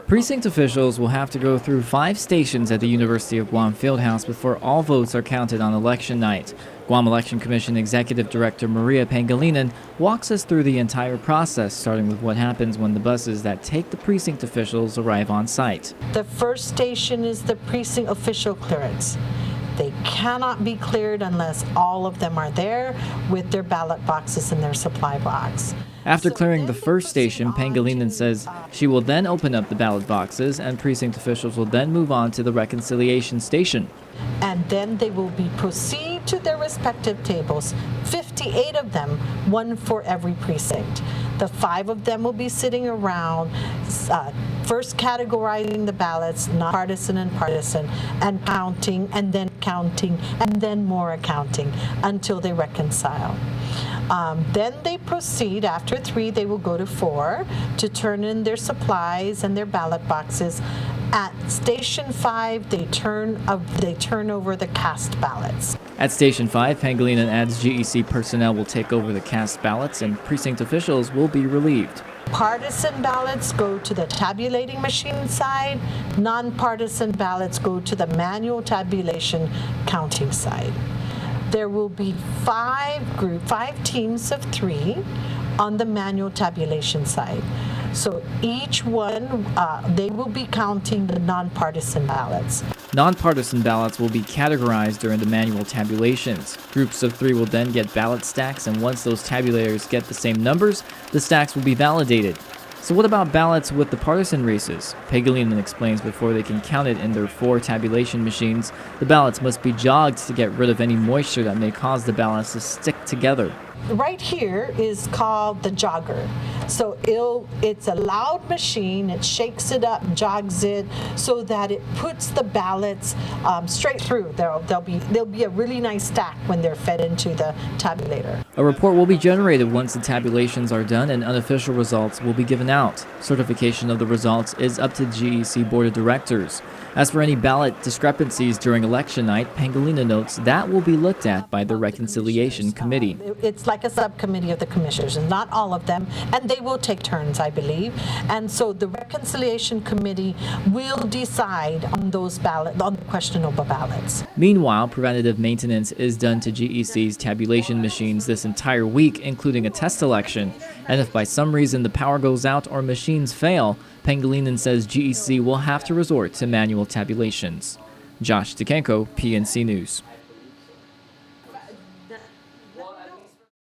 Precinct officials will have to go through 5 stations at the University of Guam Fieldhouse before all votes are counted on election night. Guam Election Commission Executive Director Maria Pangilinan walks us through the entire process, starting with what happens when the buses that take the precinct officials arrive on site. The first station is the precinct official clearance. They cannot be cleared unless all of them are there with their ballot boxes in their supply box. After clearing the first station, Pangilinan says she will then open up the ballot boxes and precinct officials will then move on to the reconciliation station. And then they will proceed to their respective tables, 58 of them, one for every precinct. The 5 of them will be sitting around, first categorizing the ballots, nonpartisan and partisan, and counting, and then more accounting until they reconcile. Then they proceed, after 3, they will go to 4 to turn in their supplies and their ballot boxes. At Station 5, they turn over the cast ballots. At Station 5, Pangilinan adds GEC personnel will take over the cast ballots and precinct officials will be relieved. Partisan ballots go to the tabulating machine side. Nonpartisan ballots go to the manual tabulation counting side. There will be 5 teams of 3 on the manual tabulation side. So each one, they will be counting the nonpartisan ballots. Nonpartisan ballots will be categorized during the manual tabulations. Groups of 3 will then get ballot stacks, and once those tabulators get the same numbers, the stacks will be validated. So what about ballots with the partisan races? Pangilinan explains before they can count it in their 4 tabulation machines, the ballots must be jogged to get rid of any moisture that may cause the ballots to stick together. Right here is called the jogger. So it's a loud machine. It shakes it up, jogs it, so that it puts the ballots straight through. There'll be a really nice stack when they're fed into the tabulator. A report will be generated once the tabulations are done, and unofficial results will be given out. Certification of the results is up to the GEC Board of Directors. As for any ballot discrepancies during election night, Pangilinan notes that will be looked at by the Reconciliation Committee. It's like a subcommittee of the commissioners, and not all of them, and they will take turns, I believe. And so the Reconciliation Committee will decide on those on the questionable ballots. Meanwhile, preventative maintenance is done to GEC's tabulation machines this entire week, including a test election. And if by some reason the power goes out or machines fail, Pangilinan says GEC will have to resort to manual tabulations. Josh DeCanco, PNC News.